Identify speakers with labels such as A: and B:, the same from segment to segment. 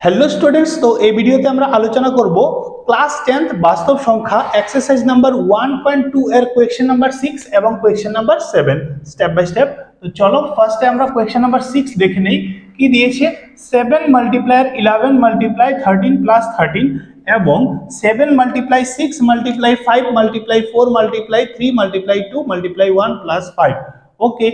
A: Hello students, तो এই ভিডিওতে আমরা আলোচনা করব ক্লাস 10th বাস্তব সংখ্যা এক্সারসাইজ নাম্বার 1.2 এর কোয়েশ্চেন নাম্বার 6 এবং question number 7 step by step. তো চলো ফার্স্টে আমরা কোয়েশ্চেন নাম্বার 6 দেখে নেই কি দিয়েছে। 7 মাল্টিপ্লাই 11 মাল্টিপ্লাই 13 প্লাস 13 এবং 7 multiply 6 multiply 5 multiply 4 multiply 3 multiply 2 multiply 1 plus 5। ওকে,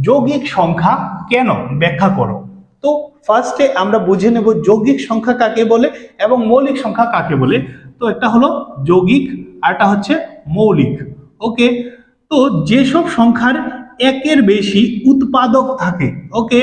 A: যৌগিক সংখ্যা কেন ব্যাখ্যা করো। তো ফার্স্টে আমরা বুঝে নেব যৌগিক সংখ্যা কাকে বলে এবং মৌলিক সংখ্যা কাকে বলে। তো একটা হলো যৌগিক আর একটা হচ্ছে মৌলিক। ওকে, তো যেসব সংখ্যার একের বেশি উৎপাদক থাকে, ওকে,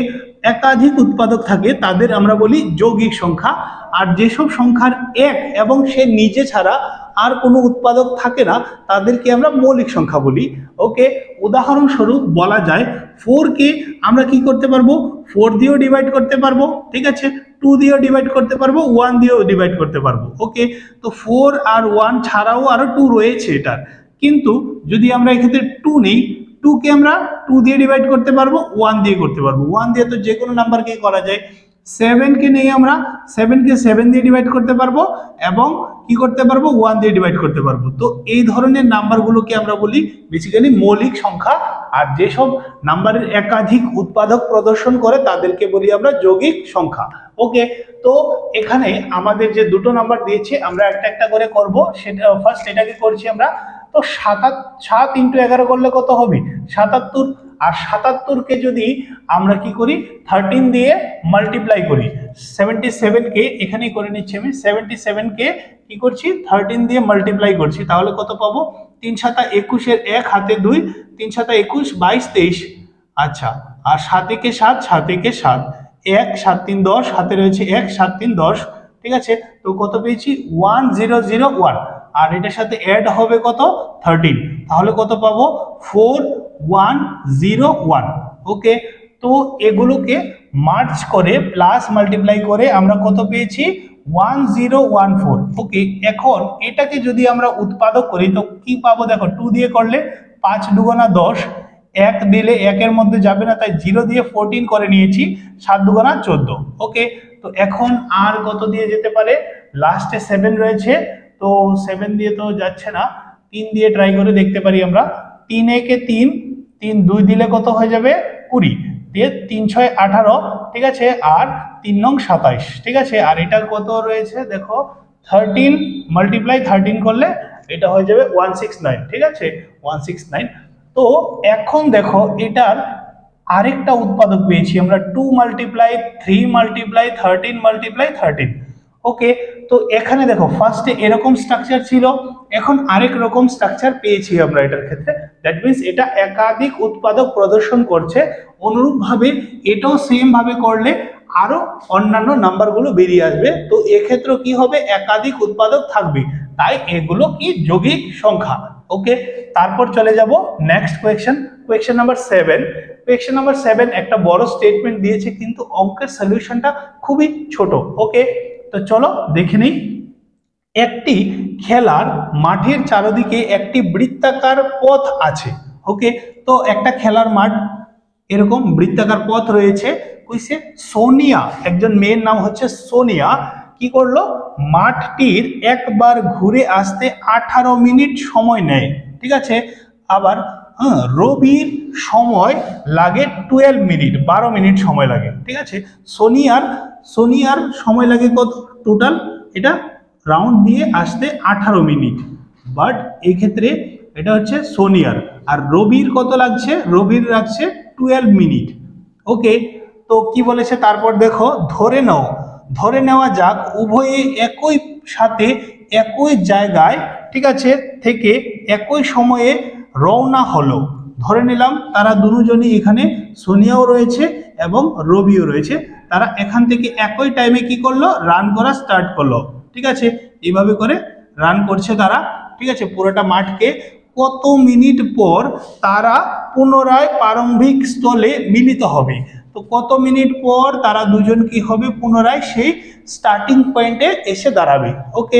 A: একাধিক উৎপাদক থাকে তাদের আমরা বলি যৌগিক সংখ্যা। আর যেসব সংখ্যার এক এবং সে নিজে ছাড়া আর কোনো উৎপাদক থাকে না তাদেরকে আমরা মৌলিক সংখ্যা বলি। ওকে, উদাহরণস্বরূপ বলা যায় 4 কে আমরা কি করতে পারবো, 4 দিয়েও ডিভাইড করতে পারবো, ঠিক আছে, 2 দিয়েও ডিভাইড করতে পারবো, 1 দিয়েও ডিভাইড করতে পারবো। ওকে, তো 4 আর 1 ছাড়াও আরো 2 রয়েছে এটার, কিন্তু যদি আমরা এক্ষেত্রে 2 নেই, 2 কে আমরা 2 দিয়ে ডিভাইড করতে পারবো, 1 দিয়ে করতে পারবো। 1 দিয়ে তো যে কোনো নাম্বারকে করা যায়। 7 কে নেই আমরা, 7 কে 7 দিয়ে ডিভাইড করতে পারবো এবং কি করতে পারবো, 1 দিয়ে ডিভাইড করতে পারবো। তো এই ধরনের নাম্বারগুলোকে আমরা বলি বেসিক্যালি মৌলিক সংখ্যা। আর যেসব নাম্বারের একাধিক উৎপাদক প্রদর্শন করে তাদেরকে বলি আমরা যৌগিক সংখ্যা। ওকে, তো এখানে আমাদের যে দুটো নাম্বার দিয়েছে আমরা একটা একটা করে করব। সেটা ফার্স্ট এটাকে করছি আমরা। তো 7 ইন্টু 11 করলে কত হবে, 77। আর 77 কে যদি আমরা কি করি 13 দিয়ে মাল্টিপ্লাই করি, 77 কে এখানেই করে নিচ্ছি আমি। 77 কে কি করছি 13 দিয়ে মাল্টিপ্লাই করছি, তাহলে কত পাবো, 3 7 21 এর 1 হাতে 2, 3 7 21 22 23। আচ্ছা, আর 7 একে 7, 7 একে 7, 1 7 3 10, হাতে রয়েছে 1 7 3 10, ঠিক আছে। তো কত পেয়েছি 1001। আর এটার সাথে অ্যাড হবে কত 13, তাহলে কত পাবো 4101। ওকে, তো এগুলোকে মার্জ করে প্লাস মাল্টিপ্লাই করে আমরা কত পেয়েছি 1014। ওকে, এখন এটাকে যদি আমরা উৎপাদক করি তো কি পাবো, দেখো 2 দিয়ে করলে 5 দুগুণা 10, 1 দিলে 1 এর মধ্যে যাবে না, তাই 0 দিয়ে 14 করে নিয়েছি, 7 দুগুণা 14। ওকে, তো এখন আর কত দিয়ে যেতে পারে, লাস্টে 7 রয়েছে, তো 7 দিয়ে তো যাচ্ছে না, 3 দিয়ে ট্রাই করে দেখতে পারি আমরা। 3 একে 3, 3 2 দিলে কত হয়ে যাবে 20, দিয়ে 3 6 18, ঠিক আছে, আর 3 9 27, ঠিক আছে। আর এটা কত রয়েছে দেখো 13 মাল্টিপ্লাই 13 করলে এটা হয়ে যাবে 169, ঠিক আছে, 169। তো এখন দেখো এটার আরেকটা উৎপাদক পেয়েছি আমরা, 2 মাল্টিপ্লাই 3 মাল্টিপ্লাই 13 মাল্টিপ্লাই 13। ওকে, তো এখানে দেখো ফার্স্টে এরকম স্ট্রাকচার ছিল, এখন আরেক রকম স্ট্রাকচার পেয়েছি আমরা এটার ক্ষেত্রে। দ্যাট মিন্স এটা একাধিক উৎপাদক প্রদর্শন করছে। অনুরূপভাবে এটাও সেম ভাবে করলে আরো অন্যান্য নাম্বারগুলো বেরিয়ে আসবে। তো এক্ষেত্রে কি হবে, একাধিক উৎপাদক থাকবে, তাই এগুলো কি যৌগিক সংখ্যা। ওকে, তারপর চলে যাব next question number 7। Question number 7 একটা বড় স্টেটমেন্ট দিয়েছে কিন্তু অঙ্কের সলিউশনটা খুবই ছোট। ওকে, তো চলো দেখে নিই। একটি খেলার মাঠের চারদিকে একটি বৃত্তাকার পথ আছে। ওকে, তো একটা খেলার মাঠ, এরকম বৃত্তাকার পথ রয়েছে। কইছে সোনিয়া, একজন মেয়ের নাম হচ্ছে সোনিয়া, কি করলো মাঠটির একবার ঘুরে আসতে 18 মিনিট সময় নেয়, ঠিক আছে। আবার রবির সময় লাগে 12 মিনিট, 12 মিনিট সময় লাগে, ঠিক আছে। সোনিয়ার সময় লাগে কত টোটাল, এটা রাউন্ড দিয়ে আসতে 18 মিনিট, বাট এই ক্ষেত্রে এটা হচ্ছে সোনিয়ার। আর রবির কত লাগছে, রবির লাগছে 12 মিনিট। ওকে, তো কি বলেছে তারপর দেখো, ধরে নেওয়া যাক উভয়ে একই সাথে একই জায়গায়, ঠিক আছে, থেকে একই সময়ে রওনা হলো। ধরে নিলাম তারা দুজনই এখানে, সোনিয়াও রয়েছে এবং রবিও রয়েছে, তারা এখান থেকে একই টাইমে কি করলো রান করা স্টার্ট করলো, ঠিক আছে। এইভাবে করে রান করছে তারা, ঠিক আছে, পুরোটা মাঠকে। কত মিনিট পর তারা পুনরায় প্রারম্ভিক স্থলে মিলিত হবে। তো কত মিনিট পর তারা দুজন কি হবে পুনরায় সেই স্টার্টিং পয়েন্টে এসে দাঁড়াবে। ওকে,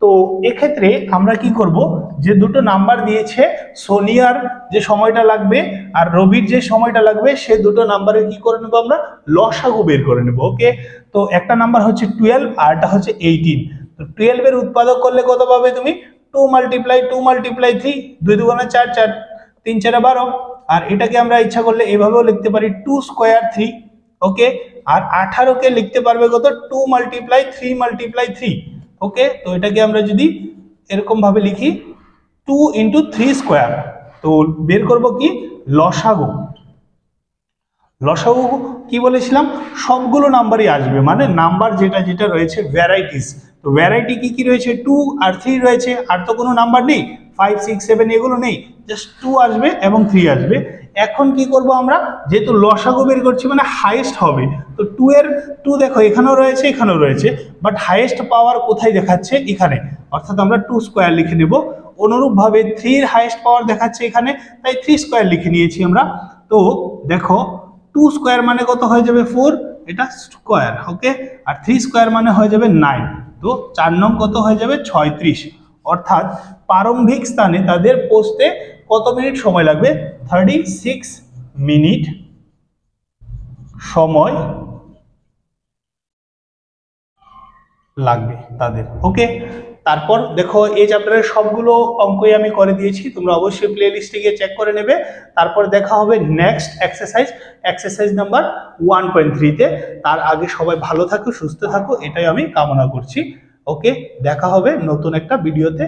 A: তো এক্ষেত্রে আমরা কি করব, যে দুটো নাম্বার দিয়েছে, সোনিয়ার যে সময়টা লাগবে আর রবির যে সময়টা লাগবে, সে দুটো নাম্বারে কি করে নেব আমরা, লসাগু বের করে নেব। ওকে, তো একটা নাম্বার হচ্ছে 12 আর একটা হচ্ছে 18। তো 12 এর উৎপাদক করলে কত পাবে তুমি, 2 মাল্টিপ্লাই 3, 2 দুগুণে 4, 4 3 4 12। আর এটাকে আমরা ইচ্ছা করলে এভাবেও লিখতে পারি 2 স্কয়ার 3। ওকে, আর 18 কে লিখতে পারবে কত, 2 মাল্টিপ্লাই 3। ওকে, তো এটাকে আমরা যদি এরকম ভাবে লিখি 2 ইন্টু 3 স্কোয়ার, তো বের করব কি, লসাগু। লসাগু কি বলেছিলাম, সবগুলো নাম্বারই আসবে, মানে নাম্বার যেটা যেটা রয়েছে ভ্যারাইটিস। তো ভ্যারাইটি কি কি রয়েছে, 2 আর 3 রয়েছে, আর তো কোনো নাম্বার নেই, 5 6 7 এগুলো নেই, জাস্ট 2 আসবে এবং 3 আসবে। এখন কি করব আমরা, যেহেতু লসাগু বের করছি মানে হাইয়েস্ট হবে, তো 2 এর 2 দেখো এখানেও রয়েছে এখানেও রয়েছে, বাট হাইয়েস্ট পাওয়ার কোথায় দেখাচ্ছে, এখানে, অর্থাৎ আমরা 2 স্কোয়ার লিখে নেব। অনুরূপভাবে 3 এর হাইয়েস্ট পাওয়ার দেখাচ্ছে এখানে, তাই 3 স্কোয়ার লিখে নিয়েছি আমরা। তো দেখো 2 স্কোয়ার মানে কত হয়ে যাবে, 4, এটা স্কোয়ার। ওকে, আর 3 স্কোয়ার মানে হয়ে যাবে 9। তো 4 নং কত হয়ে যাবে, 36। অর্থাৎ প্রারম্ভিক স্থানে তাদের পৌঁছতে কত মিনিট সময় লাগবে, 36 মিনিট সময় লাগবে তাদের। ওকে, তারপর দেখো এই চ্যাপ্টারের সবগুলো অঙ্কই আমি করে দিয়েছি, তোমরা অবশ্যই প্লে লিস্টে গিয়ে চেক করে নেবে। তারপর দেখা হবে নেক্সট এক্সারসাইজ নাম্বার 1.3-তে। তার আগে সবাই ভালো থাকো, সুস্থ থাকো, এটাই আমি কামনা করছি। ওকে, দেখা হবে নতুন একটা ভিডিওতে।